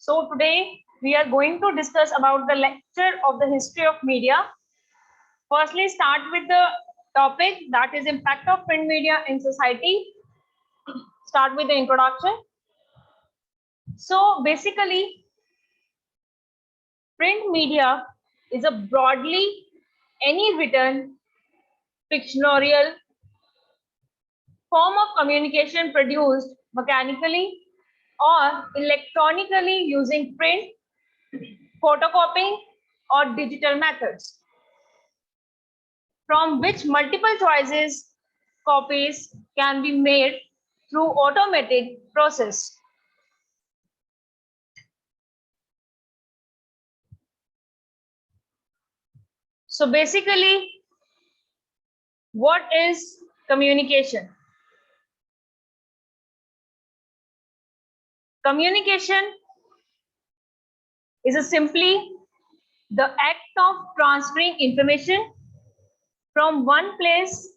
So today we are going to discuss about the lecture of the history of media. Firstly, start with the topic, that is impact of print media in society. Start with the introduction. So basically, print media is a broadly any written, fictional form of communication produced mechanically or electronically using print, photocopying, or digital methods, from which multiple choices copies can be made through automated process. So basically, what is communication? Communication is simply the act of transferring information from one place,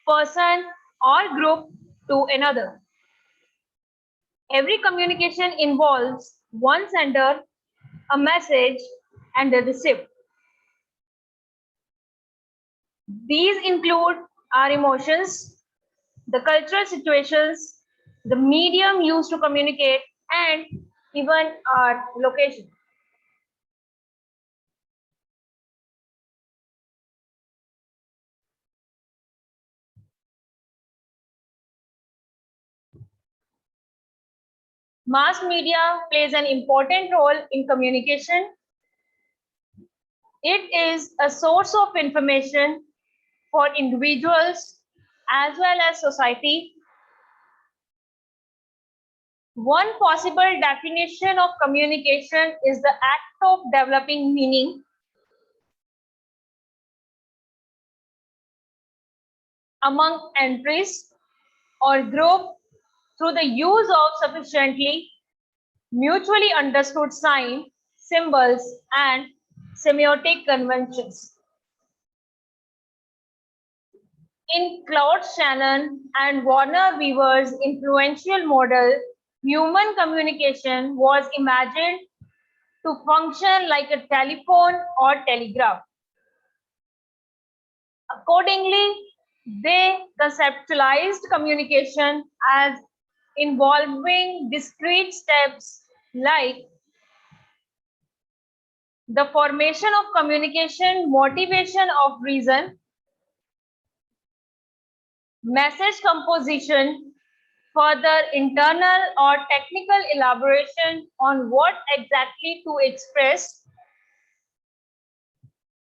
person, or group to another. Every communication involves one sender, a message, and a receiver. These include our emotions, the cultural situations, the medium used to communicate, and even our location. Mass media plays an important role in communication. It is a source of information for individuals as well as society. One possible definition of communication is the act of developing meaning among entries or group through the use of sufficiently mutually understood sign, symbols, and semiotic conventions. In Claude Shannon and Warner Weaver's influential model, human communication was imagined to function like a telephone or telegraph. Accordingly, they conceptualized communication as involving discrete steps like the formation of communication, motivation of reason, message composition, further internal or technical elaboration on what exactly to express,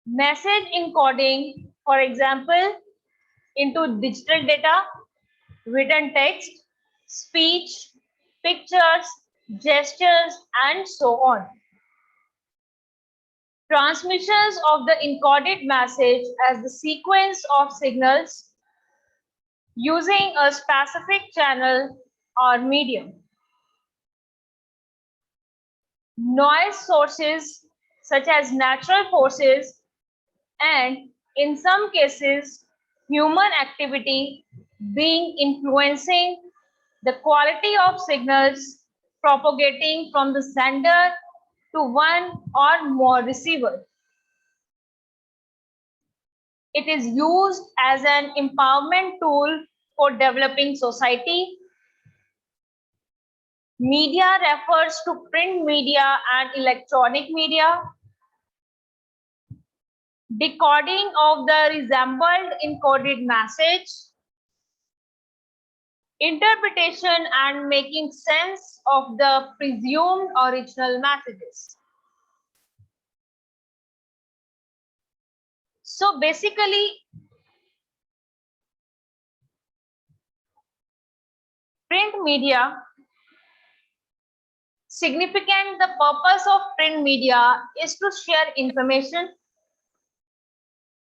message encoding, for example, into digital data, written text, speech, pictures, gestures, and so on. Transmissions of the encoded message as the sequence of signals using a specific channel or medium. Noise sources such as natural forces and, in some cases, human activity being influencing the quality of signals propagating from the sender to one or more receiver. It is used as an empowerment tool for developing society. Media refers to print media and electronic media. Decoding of the resembled encoded message. Interpretation and making sense of the presumed original messages. So basically, print media, significant, the purpose of print media is to share information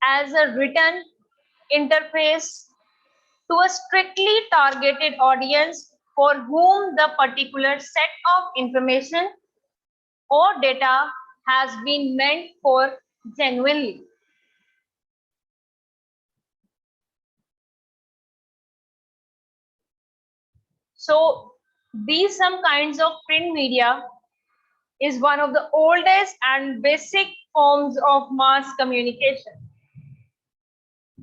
as a written interface to a strictly targeted audience for whom the particular set of information or data has been meant for genuinely. So these some kinds of print media is one of the oldest and basic forms of mass communication.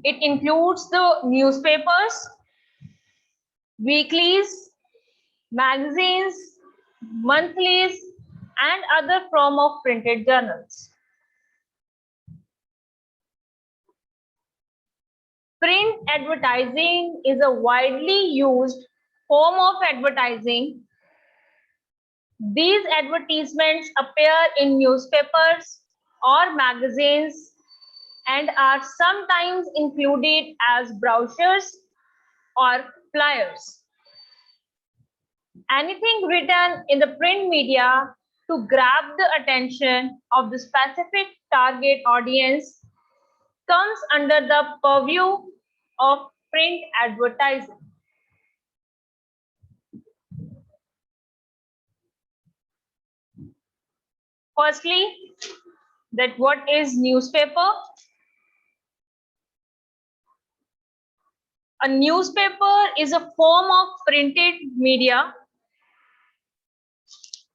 It includes the newspapers, weeklies, magazines, monthlies, and other form of printed journals. Print advertising is a widely used form of advertising. These advertisements appear in newspapers or magazines and are sometimes included as brochures or flyers. Anything written in the print media to grab the attention of the specific target audience comes under the purview of print advertising. Firstly, that what is newspaper? A newspaper is a form of printed media.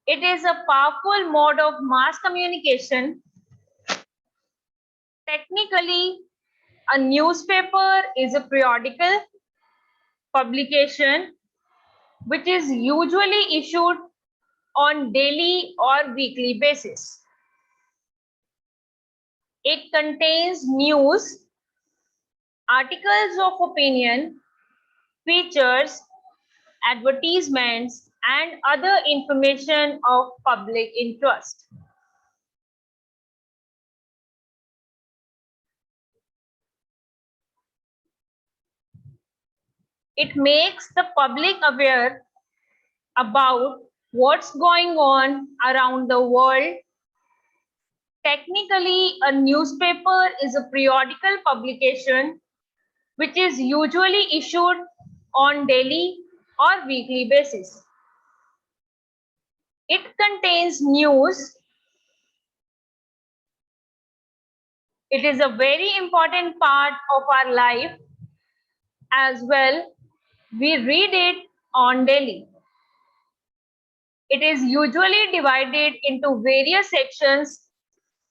It is a powerful mode of mass communication. Technically, a newspaper is a periodical publication which is usually issued on daily or weekly basis. It contains news, articles of opinion, features, advertisements, and other information of public interest. It makes the public aware about what's going on around the world. Technically, a newspaper is a periodical publication which is usually issued on daily or weekly basis. It contains news. It is a very important part of our life as well. We read it on daily. It is usually divided into various sections: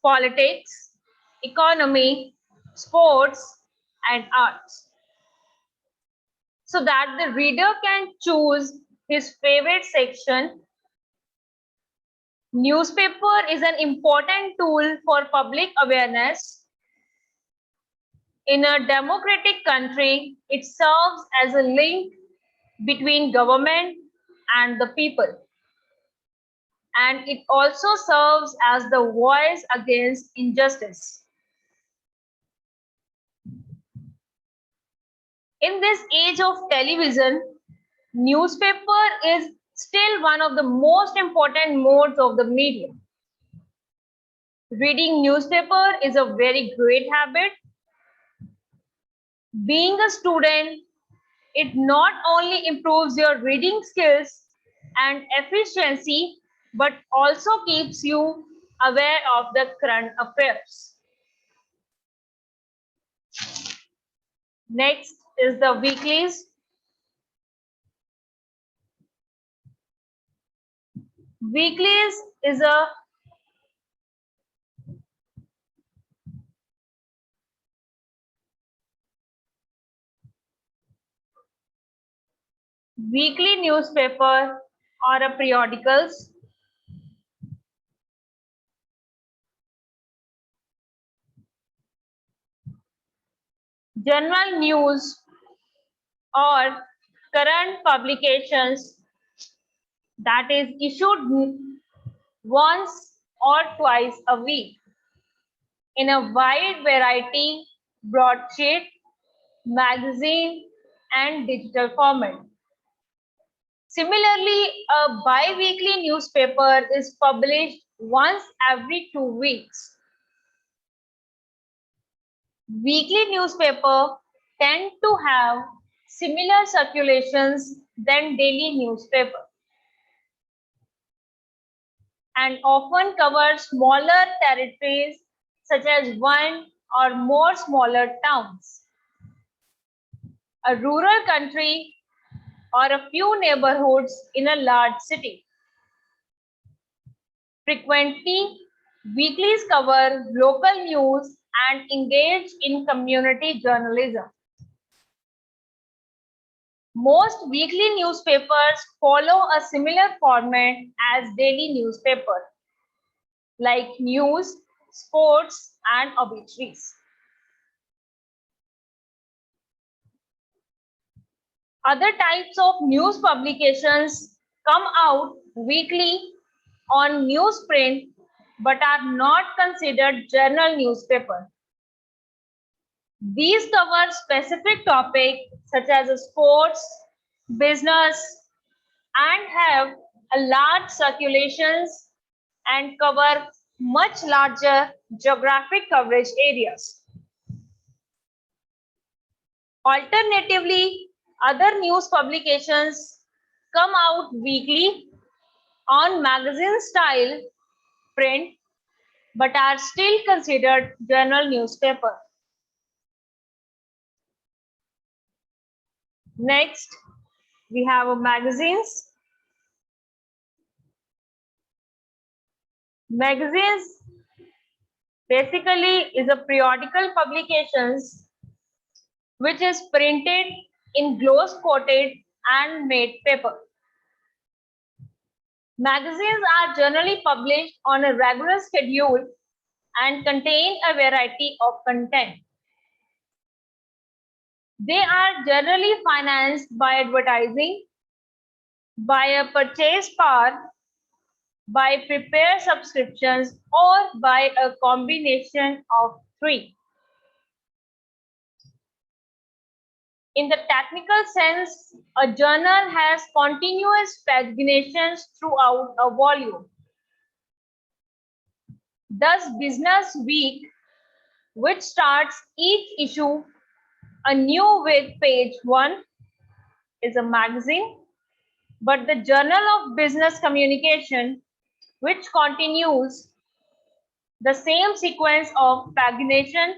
politics, economy, sports, and arts, so that the reader can choose his favorite section. Newspaper is an important tool for public awareness. In a democratic country, it serves as a link between government and the people. And it also serves as the voice against injustice. In this age of television, newspaper is still one of the most important modes of the media. Reading newspaper is a very great habit. Being a student, it not only improves your reading skills and efficiency, but also keeps you aware of the current affairs. Next is the weeklies. Weeklies is a weekly newspaper or a periodicals. General news or current publications that is issued once or twice a week in a wide variety broadsheet, magazine, and digital format. Similarly, a bi-weekly newspaper is published once every 2 weeks. Weekly newspaper tend to have similar circulations than daily newspaper and often cover smaller territories such as one or more smaller towns, a rural country, or a few neighborhoods in a large city. Frequently, weeklies cover local news and engage in community journalism. Most weekly newspapers follow a similar format as daily newspaper, like news, sports, and obituaries. Other types of news publications come out weekly on newsprint but are not considered journal newspaper. These cover specific topics such as sports, business, and have a large circulations and cover much larger geographic coverage areas. Alternatively, other news publications come out weekly on magazine style print but are still considered journal newspaper. Next, we have magazines. Magazines basically is a periodical publications which is printed in gloss coated and made paper. Magazines are generally published on a regular schedule and contain a variety of content. They are generally financed by advertising, by a purchase power, by prepaid subscriptions, or by a combination of three. In the technical sense, a journal has continuous paginations throughout a volume. Thus, Business Week, which starts each issue anew with page 1, is a magazine, but the Journal of Business Communication, which continues the same sequence of pagination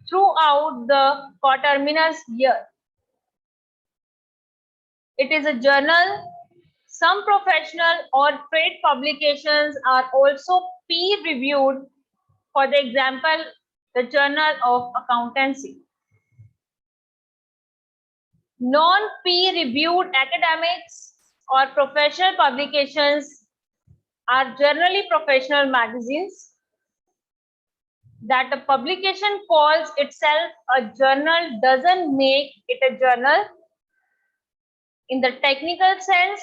throughout the coterminous year. It is a journal. Some professional or trade publications are also peer-reviewed, for the example, the Journal of Accountancy. Non-peer-reviewed academics or professional publications are generally professional magazines. That a publication calls itself a journal doesn't make it a journal. In the technical sense,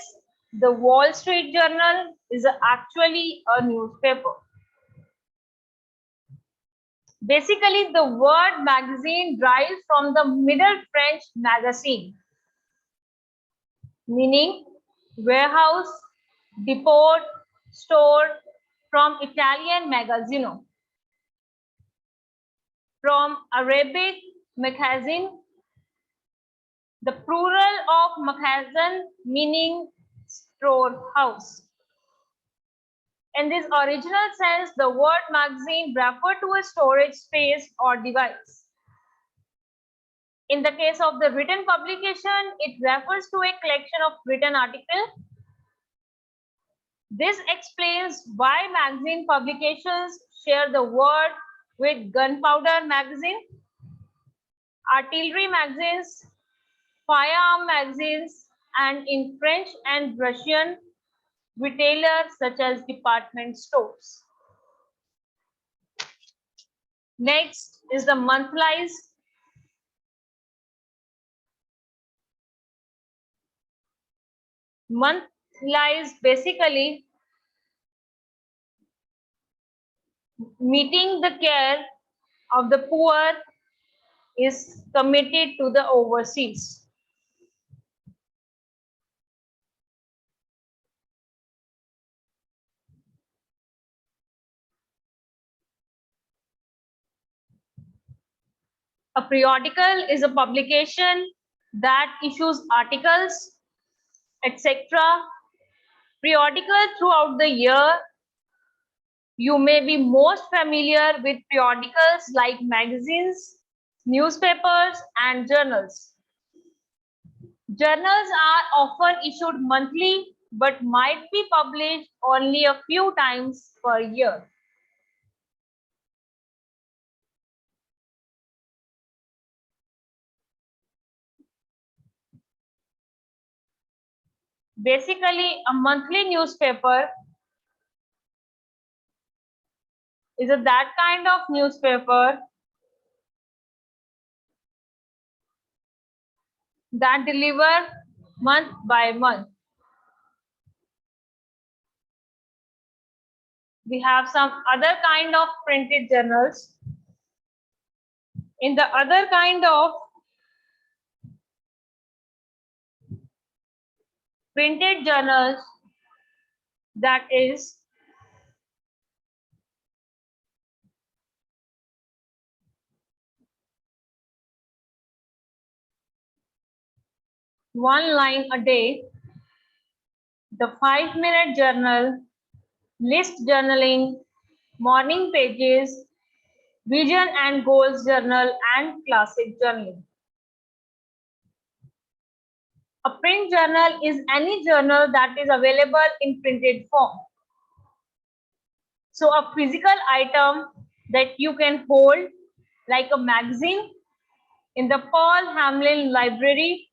the Wall Street Journal is actually a newspaper. Basically, the word magazine derives from the Middle French magazine, meaning warehouse, depot, store, from Italian magazzino, from Arabic magazine, the plural of magazine meaning storehouse. In this original sense, the word magazine referred to a storage space or device. In the case of the written publication, it refers to a collection of written articles. This explains why magazine publications share the word with gunpowder magazine, artillery magazines, firearm magazines, and in French and Russian, retailers such as department stores. Next is the monthlies. Monthlies basically meeting the care of the poor is committed to the overseas. A periodical is a publication that issues articles, etc. Periodical throughout the year. You may be most familiar with periodicals like magazines, newspapers, and journals. Journals are often issued monthly but might be published only a few times per year. Basically, a monthly newspaper is that kind of newspaper that deliver month by month. We have some other kind of printed journals. In the other kind of printed journals, that is one line a day, the 5-minute journal, list journaling, morning pages, vision and goals journal, and classic journaling. A print journal is any journal that is available in printed form. So a physical item that you can hold, like a magazine, in the Paul Hamlin Library.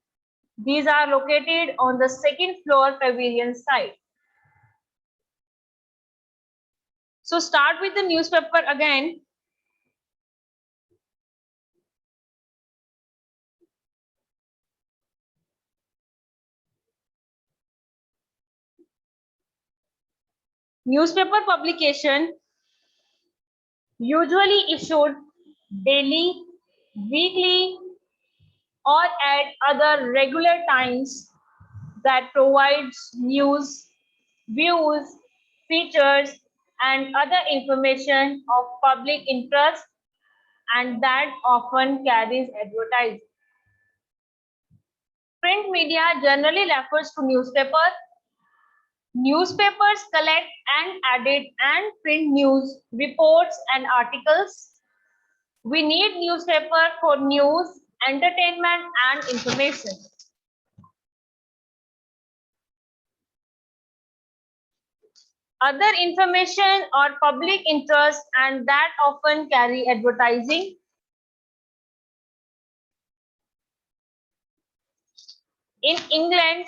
These are located on the second floor pavilion side. So start with the newspaper again. Newspaper publication usually issued daily, weekly, or at other regular times that provides news, views, features, and other information of public interest, and that often carries advertising. Print media generally refers to newspaper. Newspapers collect and edit and print news, reports, and articles. We need newspaper for news, entertainment, and information. Other information or public interest, and that often carry advertising. In England,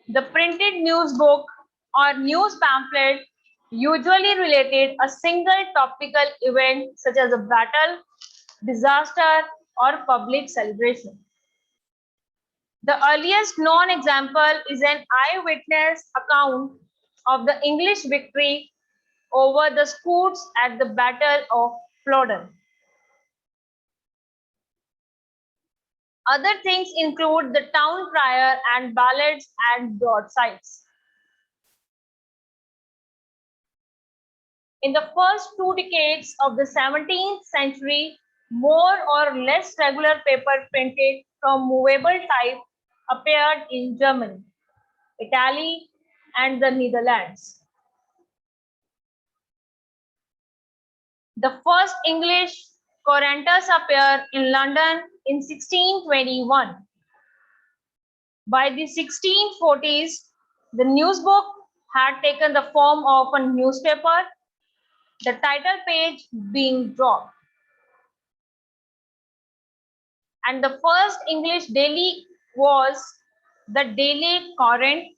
the printed news book or news pamphlet usually related a single topical event such as a battle, disaster, or public celebration. The earliest known example is an eyewitness account of the English victory over the Scots at the Battle of Flodden. Other things include the town crier and ballads and broadsides. In the first 2 decades of the 17th century, more or less regular paper printed from movable type appeared in Germany, Italy, and the Netherlands. The first English corantus appeared in London in 1621. By the 1640s, the newsbook had taken the form of a newspaper, the title page being dropped. And the first English daily was the Daily Courant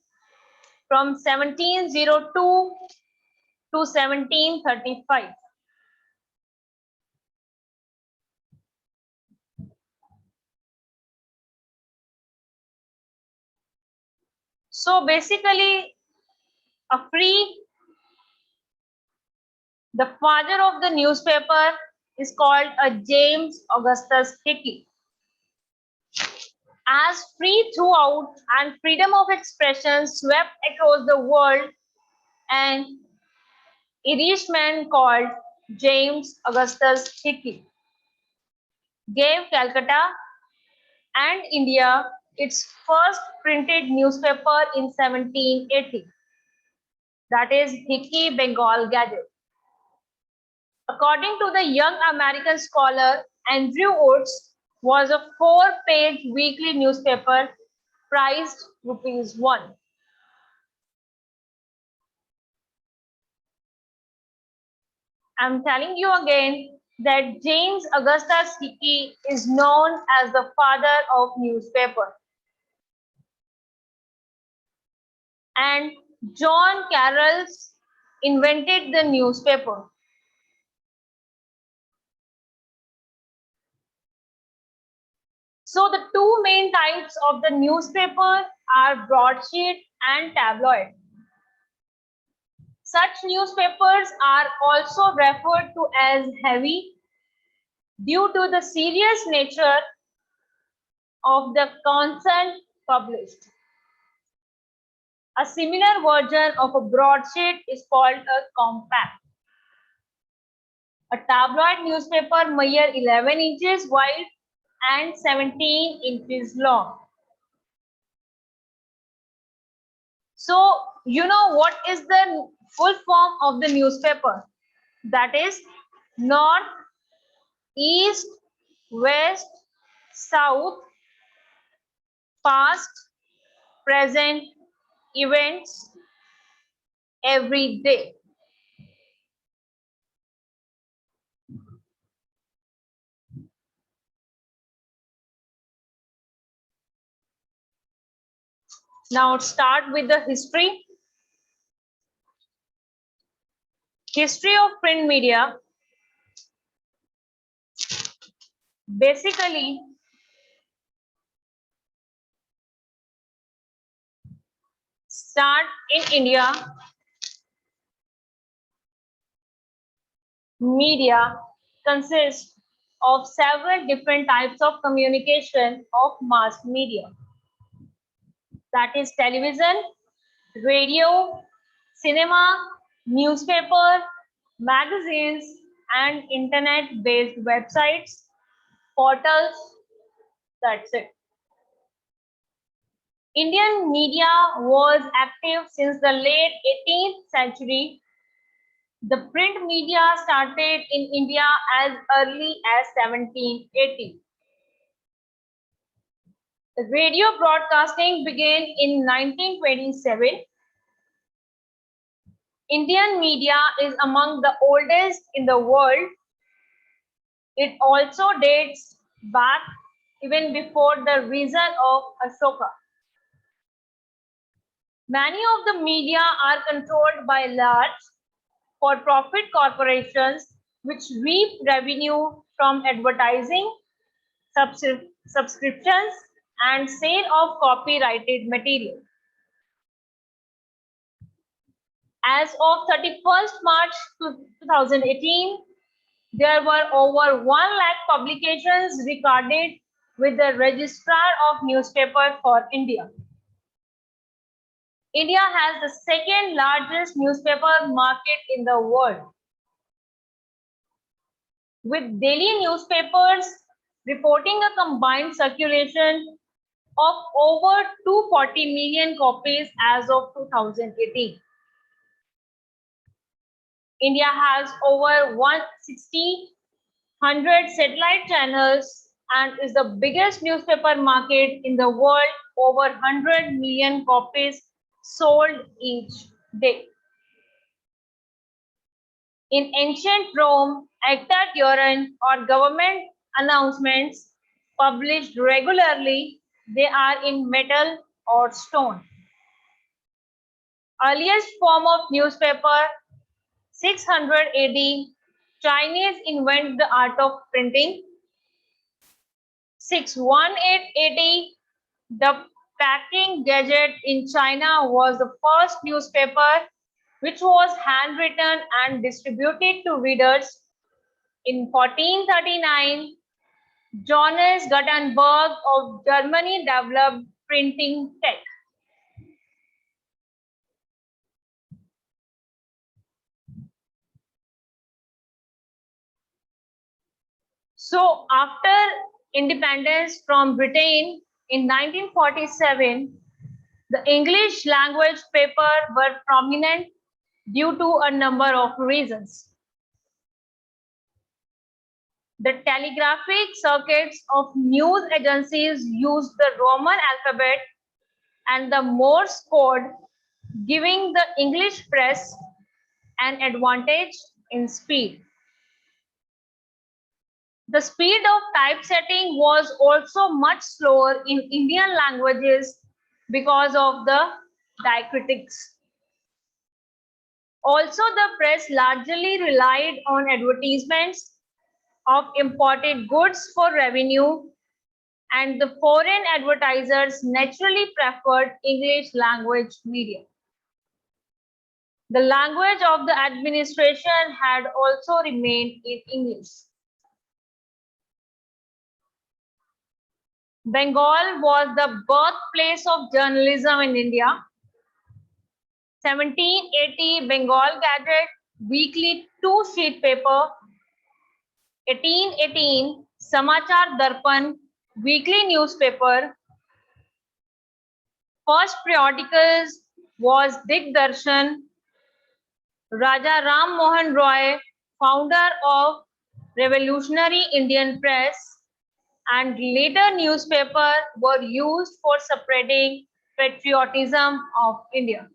from 1702 to 1735. So basically, the father of the newspaper is called a James Augustus Hickey. As free throughout and freedom of expression swept across the world, an Irishman called James Augustus Hickey gave Calcutta and India its first printed newspaper in 1780. That is Hickey Bengal Gazette. According to the young American scholar Andrew Oates, was a 4-page weekly newspaper priced ₹1. I'm telling you again that James Augustus Hickey is known as the father of newspaper. And John Carroll's invented the newspaper. So the two main types of the newspaper are broadsheet and tabloid. Such newspapers are also referred to as heavy due to the serious nature of the content published. A similar version of a broadsheet is called a compact. A tabloid newspaper measures 11 inches wide and 17 inches long. So, you know what is the full form of the newspaper? That is north, east, west, south, past, present, events, every day. Now start with the history. History of print media. Basically, start in India. Media consists of several different types of communication of mass media. That is television, radio, cinema, newspaper, magazines, and internet-based websites, portals. That's it. Indian media was active since the late 18th century. The print media started in India as early as 1780. The radio broadcasting began in 1927. Indian media is among the oldest in the world. It also dates back even before the reign of Ashoka. Many of the media are controlled by large for-profit corporations which reap revenue from advertising, subscriptions, and sale of copyrighted material. As of 31st March 2018, there were over 1 lakh publications recorded with the Registrar of Newspapers for India. India has the second largest newspaper market in the world, with daily newspapers reporting a combined circulation of over 240 million copies as of 2018. India has over 100 satellite channels and is the biggest newspaper market in the world, over 100 million copies sold each day. In ancient Rome, acta diurum or government announcements published regularly, they are in metal or stone. Earliest form of newspaper, 600 AD, Chinese invent the art of printing. 618 AD, the packing gadget in China was the first newspaper which was handwritten and distributed to readers. In 1439, Johannes Gutenberg of Germany developed printing tech. So after independence from Britain in 1947, the English language paper were prominent due to a number of reasons. The telegraphic circuits of news agencies used the Roman alphabet and the Morse code, giving the English press an advantage in speed. The speed of typesetting was also much slower in Indian languages because of the diacritics. Also, the press largely relied on advertisements of imported goods for revenue, and the foreign advertisers naturally preferred English language media. The language of the administration had also remained in English. Bengal was the birthplace of journalism in India. 1780 Bengal Gazette, weekly two-sheet paper. 1818 Samachar Darpan, weekly newspaper. First periodicals was Digdarshan. Raja Ram Mohan Roy, founder of Revolutionary Indian Press, and later newspaper were used for spreading patriotism of India.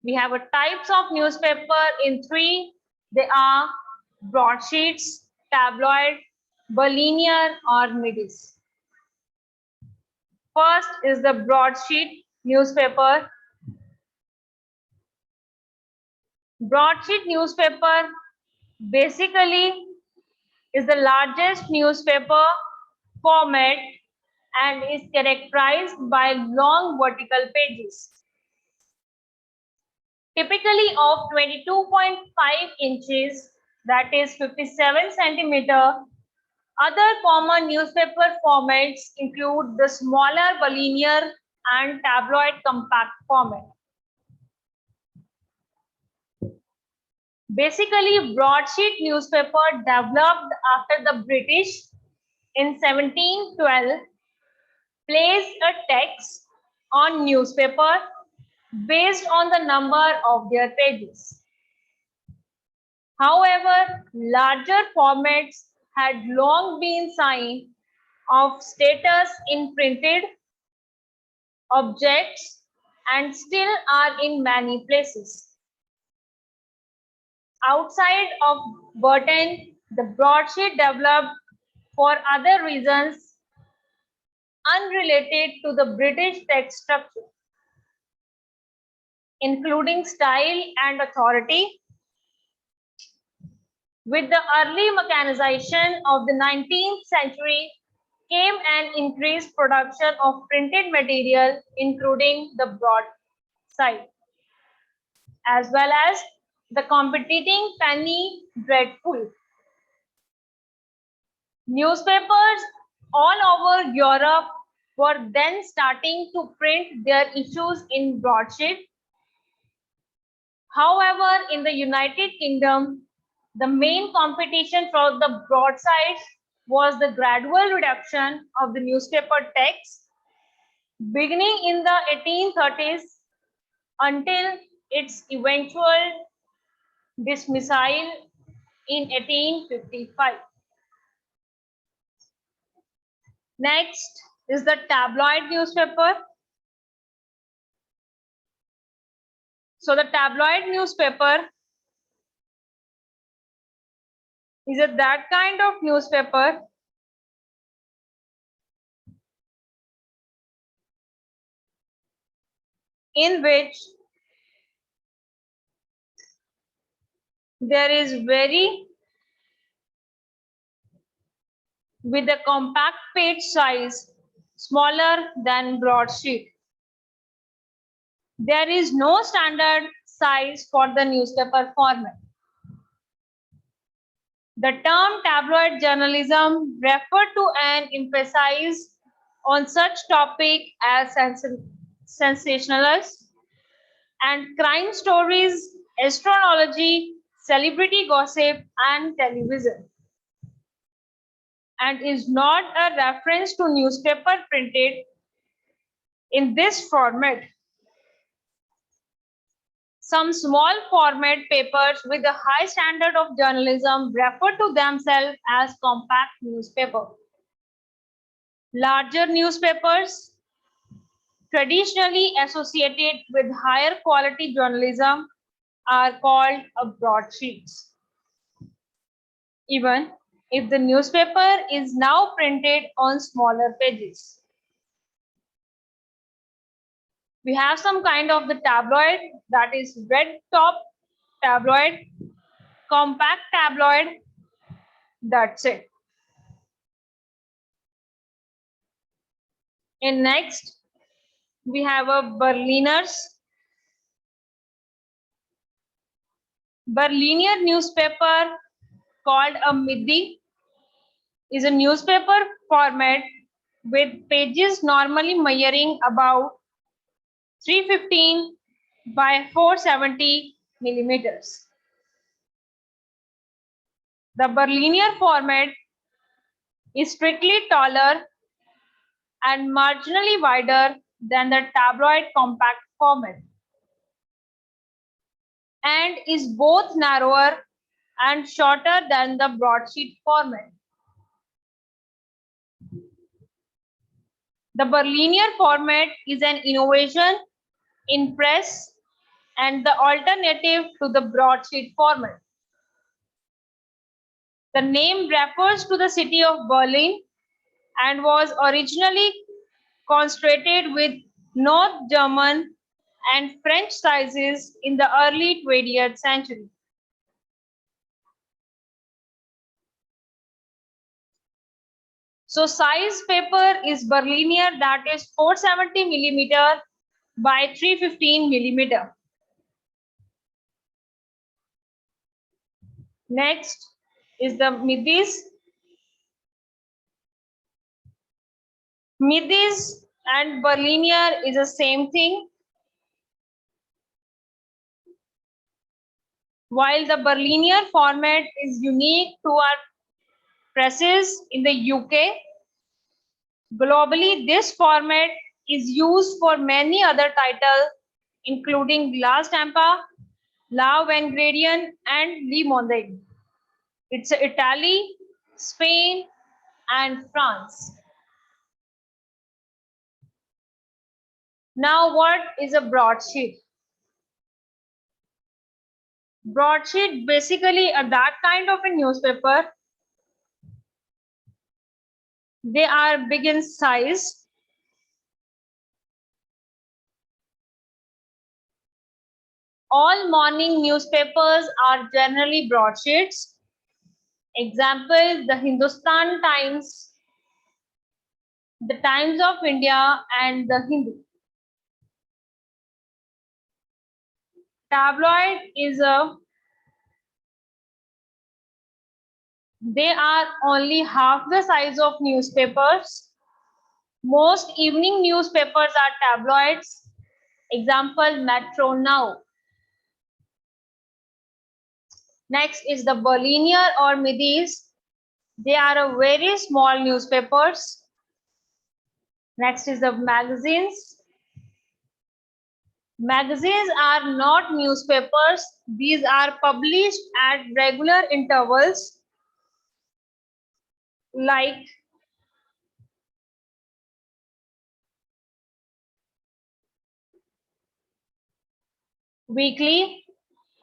We have a types of newspaper in three. They are broadsheets, tabloid, linear or middies. First is the broadsheet newspaper. Broadsheet newspaper basically is the largest newspaper format and is characterized by long vertical pages, typically of 22.5 inches, that is 57 centimeter. Other common newspaper formats include the smaller linear and tabloid compact format. Basically, broadsheet newspaper developed after the British in 1712 placed a tax on newspaper based on the number of their pages. However, larger formats had long been sign of status in printed objects and still are in many places. Outside of Britain, the broadsheet developed for other reasons unrelated to the British text structure, including style and authority. With the early mechanization of the 19th century came an increased production of printed material, including the broadside, as well as the competing penny dreadful. Newspapers all over Europe were then starting to print their issues in broadsheet. However, in the United Kingdom, the main competition for the broadside was the gradual reduction of the newspaper text beginning in the 1830s until its eventual dismissal in 1855. Next is the tabloid newspaper. So the tabloid newspaper is that kind of newspaper in which there is with a compact page size smaller than broadsheet. There is no standard size for the newspaper format. The term tabloid journalism referred to an emphasis on such topic as sensationalism and crime stories, astrology, celebrity gossip, and television, and is not a reference to newspaper printed in this format. Some small format papers with a high standard of journalism refer to themselves as compact newspaper. Larger newspapers, traditionally associated with higher quality journalism, are called broadsheets. even if the newspaper is now printed on smaller pages. We have some kind of the tabloid, that is red top tabloid, compact tabloid, that's it. And next, we have a Berliners. Berliner newspaper called a Midi is a newspaper format with pages normally measuring about 315 by 470 millimeters. The Berliner format is strictly taller and marginally wider than the tabloid compact format, and is both narrower and shorter than the broadsheet format. The Berliner format is an innovation in press and the alternative to the broadsheet format. The name refers to the city of Berlin and was originally constructed with North German and French sizes in the early 20th century. So size paper is Berliner, that is 470 millimeter by 315 millimeter. Next is the Midis. Midis and Berliner is the same thing. While the Berliner format is unique to our presses in the UK, globally this format is used for many other titles including La Stampa, La Vanguardian and Le Monde. It's Italy, Spain and France. Now what is a broadsheet? Broadsheet basically are that kind of a newspaper. They are big in size. All morning newspapers are generally broadsheets. Example, the Hindustan Times, the Times of India and the Hindu. Tabloid is they are only half the size of newspapers. Most evening newspapers are tabloids. Example, Metro Now. Next is the Berliner or Midis. They are a very small newspapers. Next is the magazines. Magazines are not newspapers. These are published at regular intervals like weekly,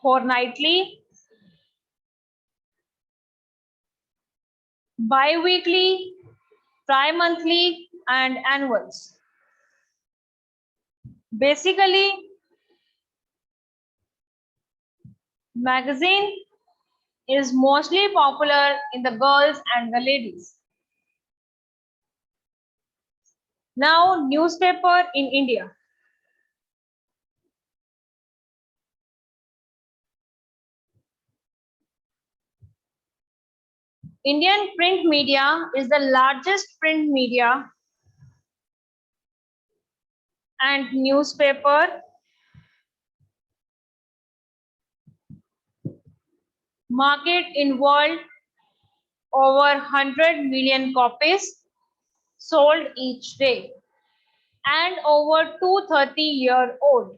fortnightly, bi-weekly, tri-monthly and annuals. Basically, magazine is mostly popular in the girls and the ladies. Now, newspaper in India. Indian print media is the largest print media and newspaper market in world. Over 100 million copies sold each day and over 230-year-old.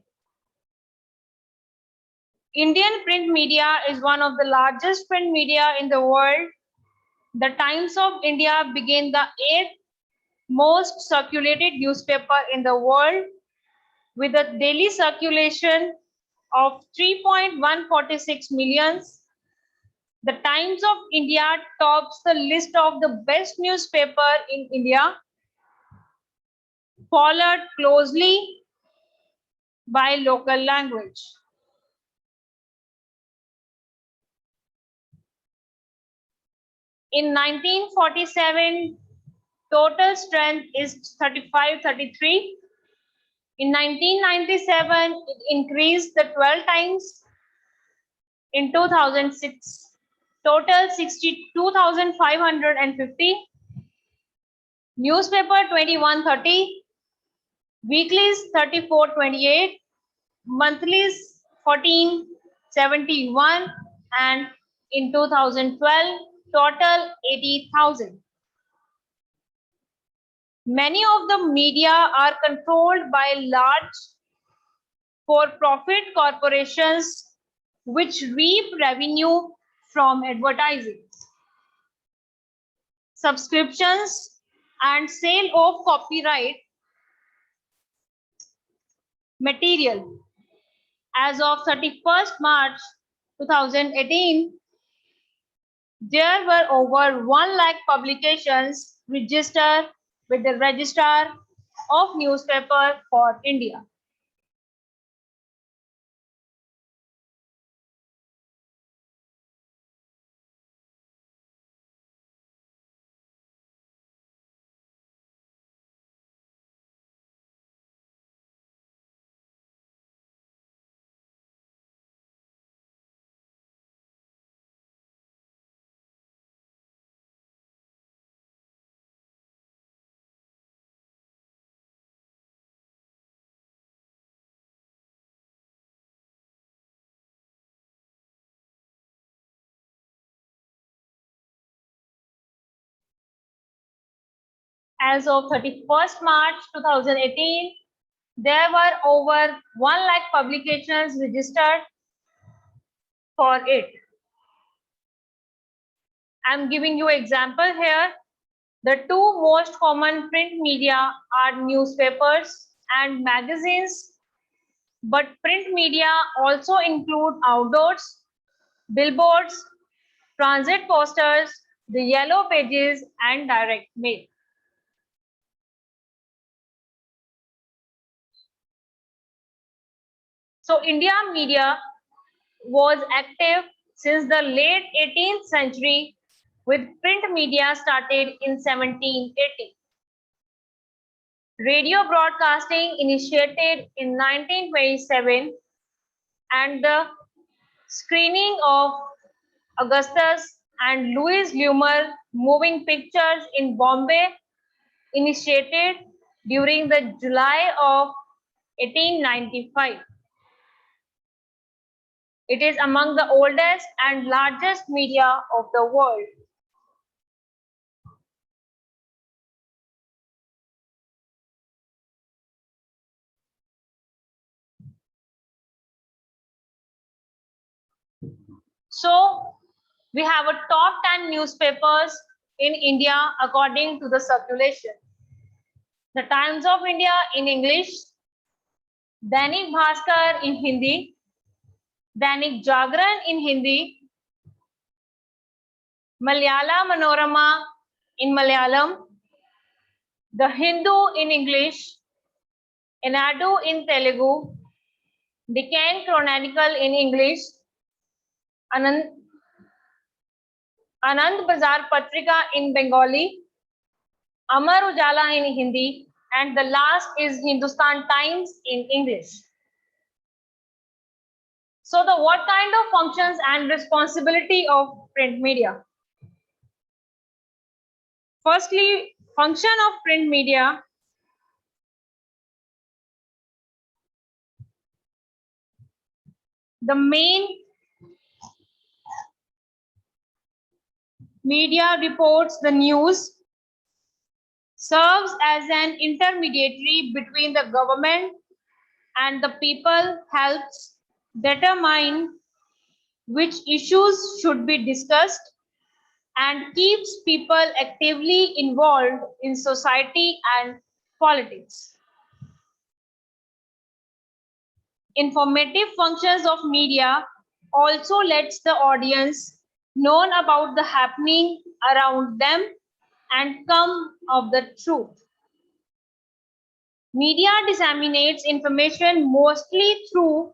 Indian print media is one of the largest print media in the world. The Times of India became the 8th most circulated newspaper in the world with a daily circulation of 3.146 million. The Times of India tops the list of the best newspaper in India, followed closely by local language. In 1947, total strength is 35-33. In 1997, it increased the 12 times. In 2006, total 62,550. Newspaper 2130, weeklies 3428, monthlies 1471, and in 2012, total 80,000. Many of the media are controlled by large for-profit corporations which reap revenue from advertising, subscriptions, and sale of copyright material. As of 31st March 2018, there were over 1 lakh publications registered with the Registrar of Newspaper for India. As of 31st March 2018, there were over 1 lakh publications registered for it. I'm giving you example here. The two most common print media are newspapers and magazines, but print media also include outdoors, billboards, transit posters, the yellow pages, and direct mail. So India media was active since the late 18th century, with print media started in 1780. Radio broadcasting initiated in 1927, and the screening of Augustus and Louis Lumiere moving pictures in Bombay initiated during the July of 1895. It is among the oldest and largest media of the world. So we have a top 10 newspapers in India according to the circulation. The Times of India in English, Dainik Bhaskar in Hindi, Dainik Jagran in Hindi, Malayala Manorama in Malayalam, The Hindu in English, Enadu in Telugu, Deccan Chronicle in English, Anand Bazar Patrika in Bengali, Amar Ujala in Hindi, and the last is Hindustan Times in English. So what kind of functions and responsibility of print media? Firstly, function of print media. The main media reports the news, serves as an intermediary between the government and the people, helps determine which issues should be discussed, and keeps people actively involved in society and politics. Informative functions of media also lets the audience known about the happening around them, and come of the truth. Media disseminates information mostly through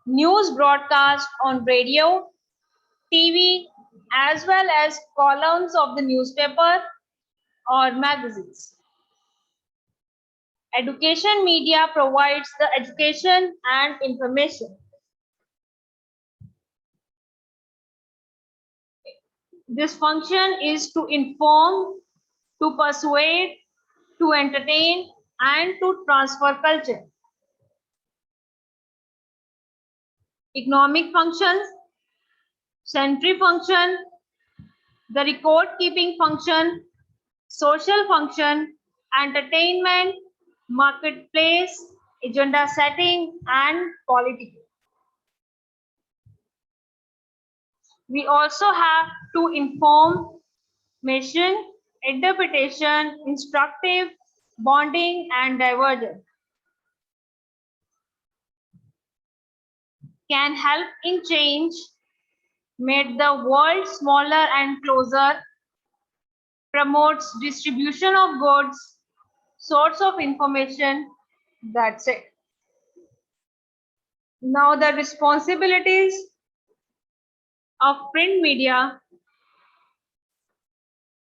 news broadcast on radio, TV, as well as columns of the newspaper or magazines. Education media provides the education and information. This function is to inform, to persuade, to entertain, and to transfer culture. Economic functions, century function, the record keeping function, social function, entertainment, marketplace, agenda setting, and politics. We also have to inform, mission, interpretation, instructive, bonding, and divergent. Can help in change, made the world smaller and closer, promotes distribution of goods, source of information. That's it. Now the responsibilities of print media.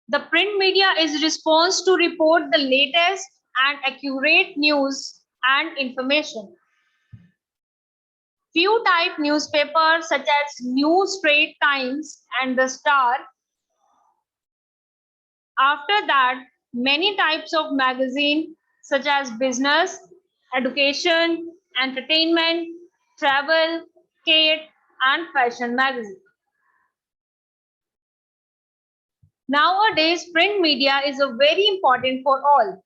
The print media is responsible to report the latest and accurate news and information. Few type newspapers such as New Straits Times and The Star. After that, many types of magazine such as business, education, entertainment, travel, kid, and fashion magazine. Nowadays, print media is a very important for all.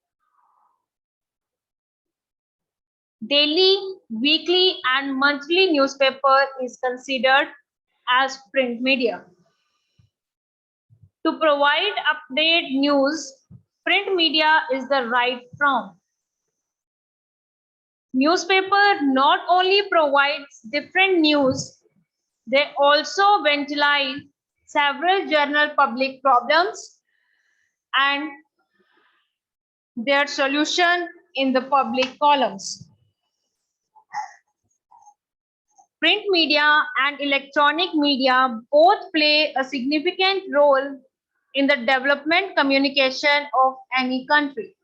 Daily, weekly, and monthly newspaper is considered as print media. To provide update news, print media is the right form. Newspaper not only provides different news, they also ventilate several general public problems and their solution in the public columns. Print media and electronic media both play a significant role in the development communication of any country.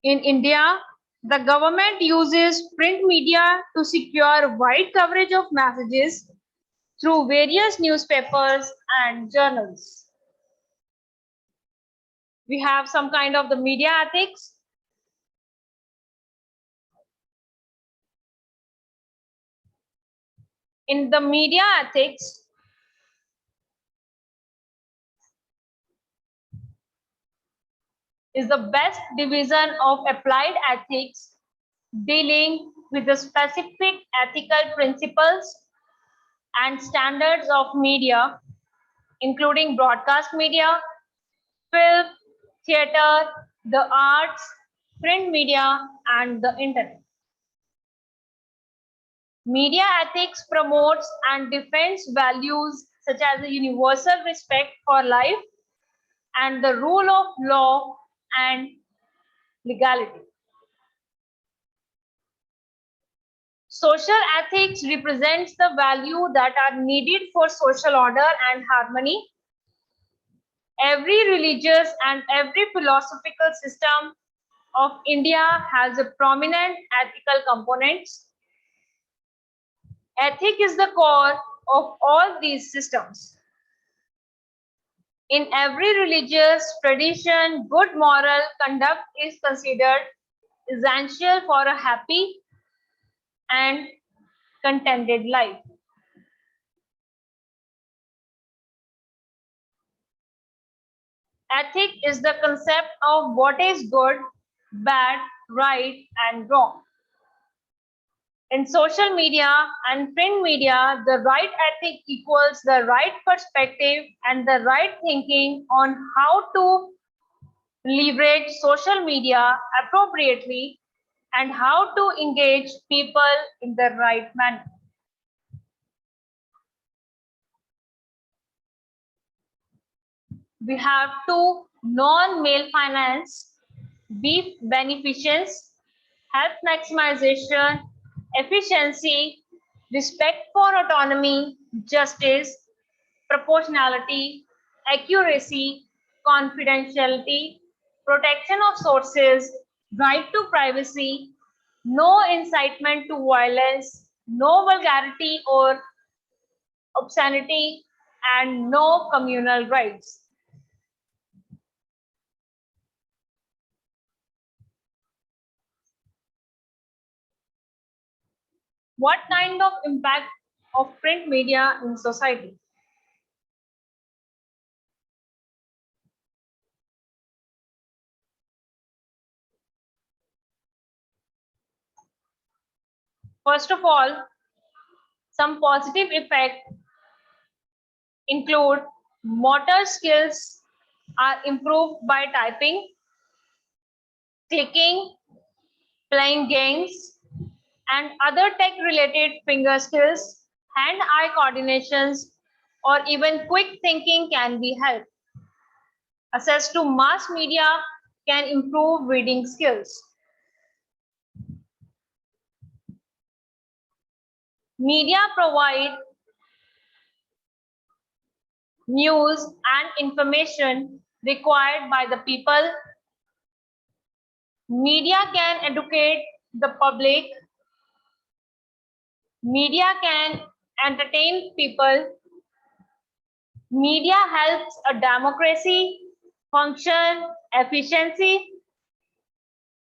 In India, the government uses print media to secure wide coverage of messages through various newspapers and journals. We have some kind of the media ethics. In the media ethics, is the best division of applied ethics dealing with the specific ethical principles and standards of media, including broadcast media, film, theater, the arts, print media, and the internet. Media ethics promotes and defends values such as the universal respect for life and the rule of law and legality. Social ethics represents the value that are needed for social order and harmony. Every religious and every philosophical system of India has a prominent ethical components. Ethic is the core of all these systems. In every religious tradition, good moral conduct is considered essential for a happy and contented life. Ethic is the concept of what is good, bad, right, and wrong. In social media and print media, the right ethic equals the right perspective and the right thinking on how to leverage social media appropriately and how to engage people in the right manner. We have to non-male finance, be beneficence, health maximization, efficiency, respect for autonomy, justice, proportionality, accuracy, confidentiality, protection of sources, right to privacy, no incitement to violence, no vulgarity or obscenity, and no communal rights. What kind of impact of print media in society? First of all, some positive effect include motor skills are improved by typing, clicking, playing games, and other tech-related finger skills, hand-eye coordinations, or even quick thinking can be helped. Access to mass media can improve reading skills. Media provide news and information required by the people. Media can educate the public. Media can entertain people. Media helps a democracy function efficiency.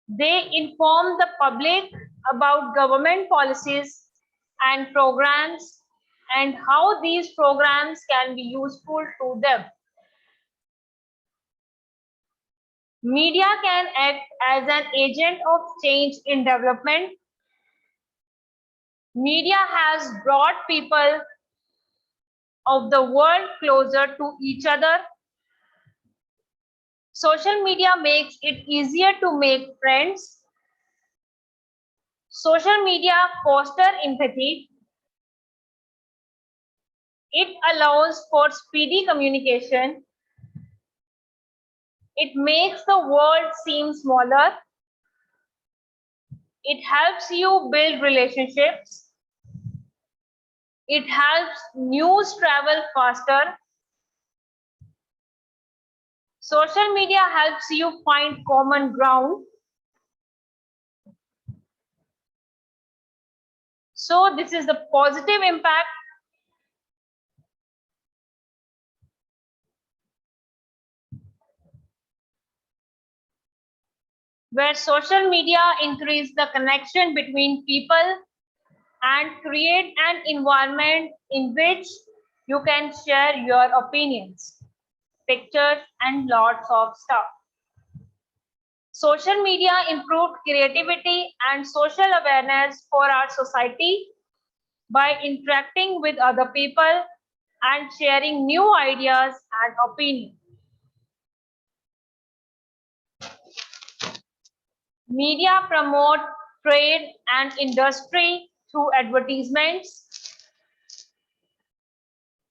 They inform the public about government policies and programs and how these programs can be useful to them. Media can act as an agent of change in development. Media has brought people of the world closer to each other. Social media makes it easier to make friends. Social media foster empathy. It allows for speedy communication. It makes the world seem smaller. It helps you build relationships. It helps news travel faster. Social media helps you find common ground. So this is the positive impact. Where social media increase the connection between people and create an environment in which you can share your opinions, pictures, and lots of stuff. Social media improved creativity and social awareness for our society by interacting with other people and sharing new ideas and opinions. Media promote trade and industry through advertisements.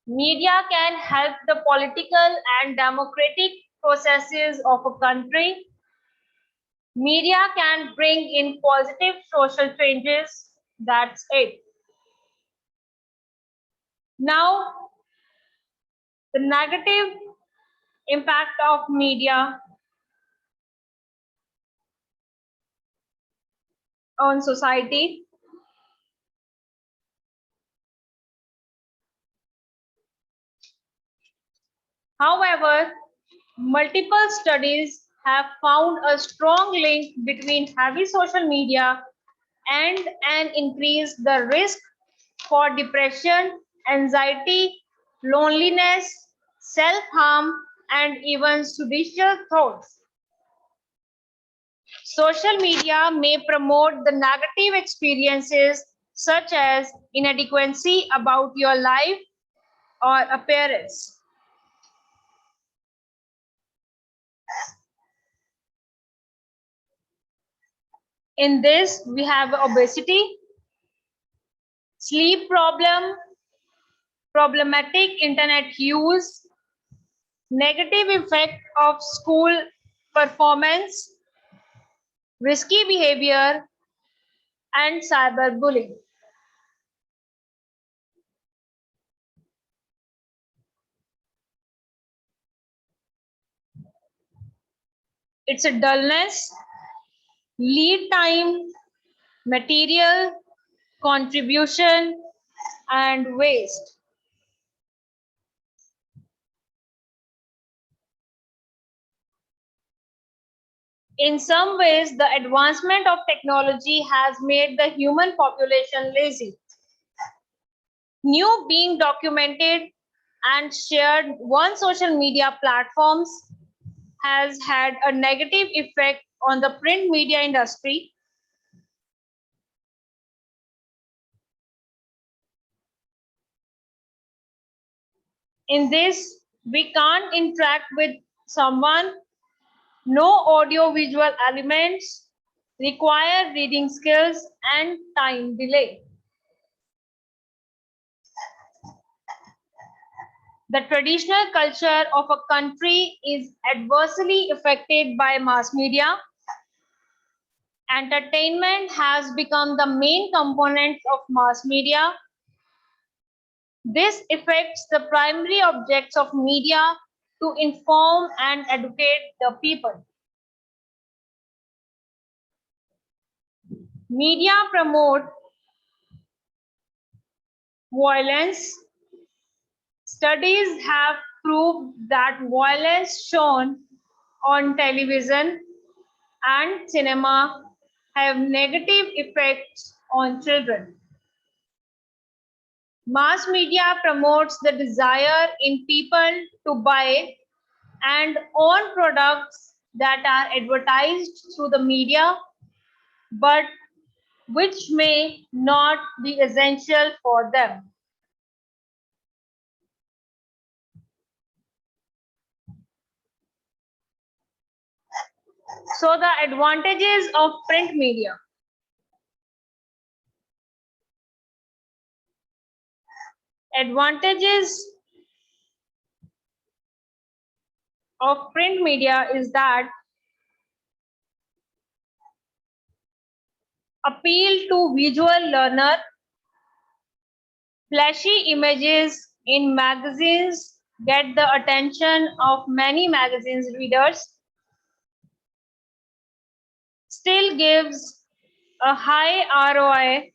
Media can help the political and democratic processes of a country. Media can bring in positive social changes. That's it. Now, the negative impact of media on society. However, multiple studies have found a strong link between heavy social media and an increase the risk for depression, anxiety, loneliness, self-harm, and even suicidal thoughts. Social media may promote the negative experiences such as inadequacy about your life or appearance. In this, we have obesity, sleep problem, problematic internet use, negative effect of school performance, risky behavior, and cyberbullying. It's a dullness, lead time, material, contribution, and waste. In some ways, the advancement of technology has made the human population lazy. New being documented and shared on social media platforms has had a negative effect on the print media industry. In this, we can't interact with someone, no audio visual elements, require reading skills and time delay. The traditional culture of a country is adversely affected by mass media. Entertainment has become the main component of mass media. This affects the primary objects of media to inform and educate the people. Media promote violence. Studies have proved that violence shown on television and cinema have negative effects on children. Mass media promotes the desire in people to buy and own products that are advertised through the media, but which may not be essential for them. So the advantages of print media. Advantages of print media is that appeal to visual learner, flashy images in magazines get the attention of many magazines readers, still gives a high ROI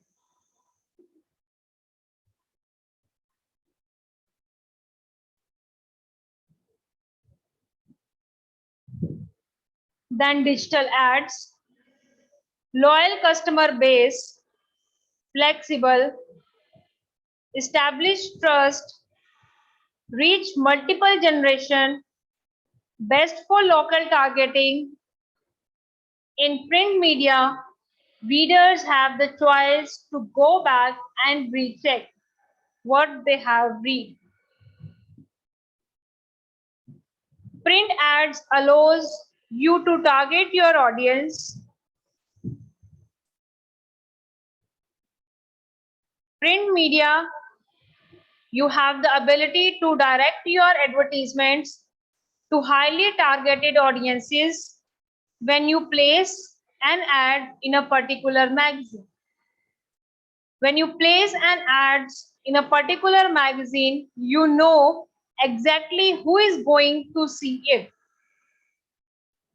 than digital ads, loyal customer base, flexible, establish trust, reach multiple generation, best for local targeting. In print media, readers have the choice to go back and recheck what they have read. Print ads allows you to target your audience. Print media, you have the ability to direct your advertisements to highly targeted audiences when you place an ad in a particular magazine. When you place an ads in a particular magazine, you know exactly who is going to see it.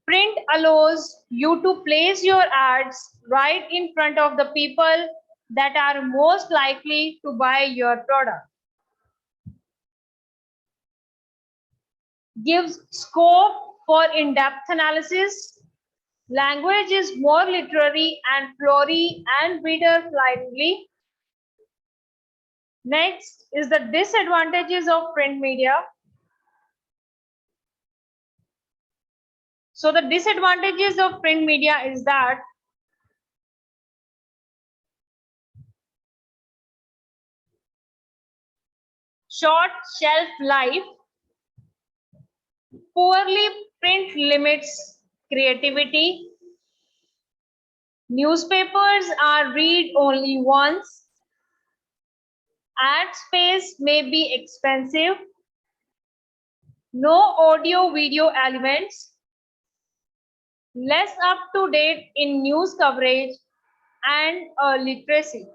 Print allows you to place your ads right in front of the people that are most likely to buy your product. Gives scope for in-depth analysis. Language is more literary and flowery and reader friendly. Next is the disadvantages of print media. So the disadvantages of print media is that short shelf life, poorly print limits creativity, newspapers are read only once, ad space may be expensive, no audio video elements, less up to date in news coverage, and literacy.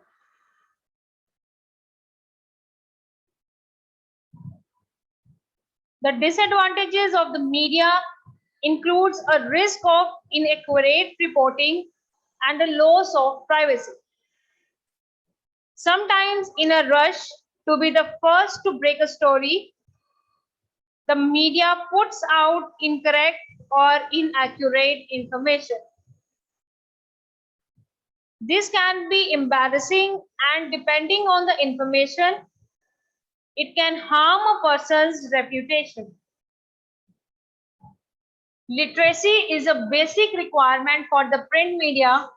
The disadvantages of the media includes a risk of inaccurate reporting and a loss of privacy. Sometimes in a rush to be the first to break a story, the media puts out incorrect or inaccurate information. This can be embarrassing, and depending on the information, it can harm a person's reputation. Literacy is a basic requirement for the print media.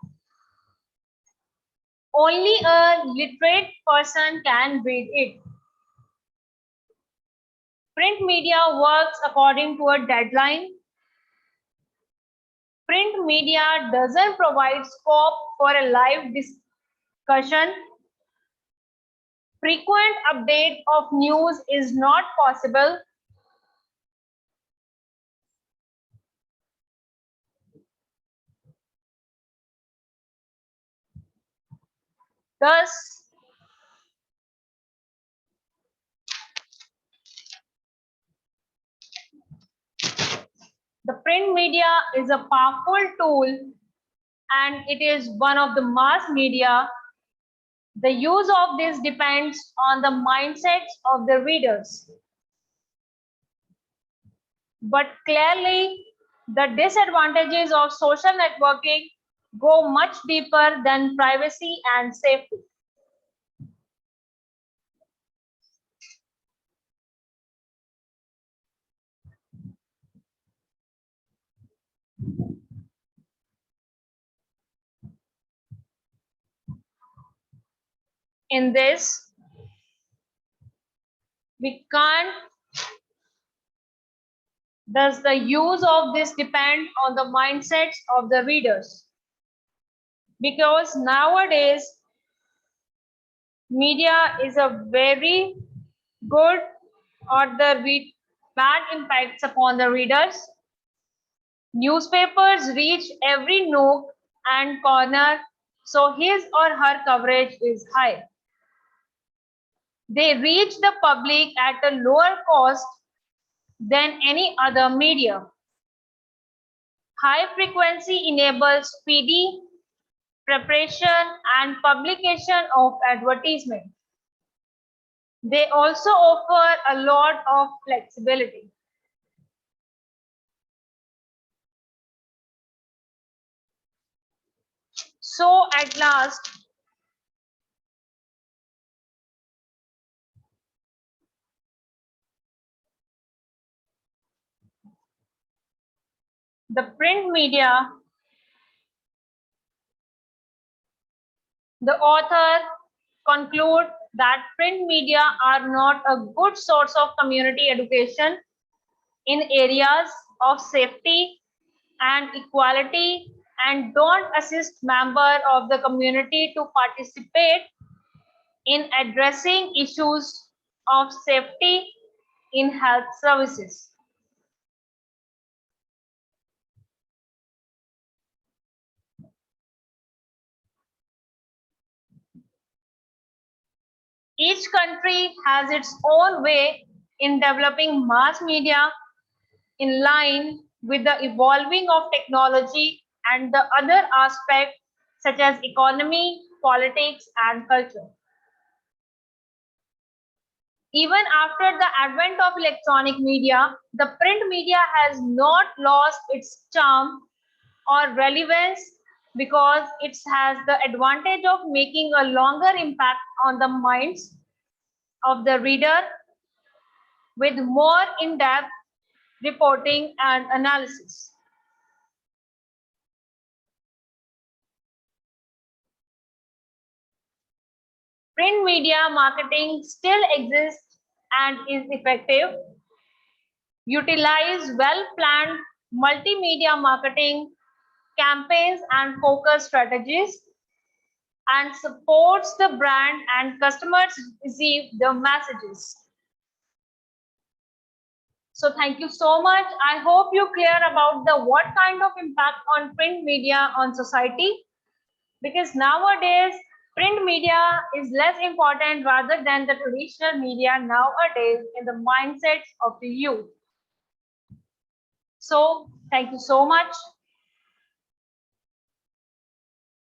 Only a literate person can read it. Print media works according to a deadline. Print media doesn't provide scope for a live discussion. Frequent update of news is not possible. Thus, the print media is a powerful tool and it is one of the mass media. The use of this depends on the mindsets of the readers. But clearly, the disadvantages of social networking go much deeper than privacy and safety. In this, we can't, does the use of this depend on the mindsets of the readers? Because nowadays, media is a very good or the bad impacts upon the readers. Newspapers reach every nook and corner, so his or her coverage is high. They reach the public at a lower cost than any other media. High frequency enables speedy preparation and publication of advertisement. They also offer a lot of flexibility. So at last, the print media, the author conclude that print media are not a good source of community education in areas of safety and equality and don't assist members of the community to participate in addressing issues of safety in health services. Each country has its own way in developing mass media in line with the evolving of technology and the other aspects such as economy, politics, and culture. Even after the advent of electronic media, the print media has not lost its charm or relevance because it has the advantage of making a longer impact on the minds of the reader with more in-depth reporting and analysis. Print media marketing still exists and is effective. Utilize well-planned multimedia marketing campaigns and focus strategies and supports the brand and customers receive the messages. So thank you so much. I hope you clear about the what kind of impact on print media on society, because nowadays print media is less important rather than the traditional media nowadays in the mindsets of the youth. So thank you so much.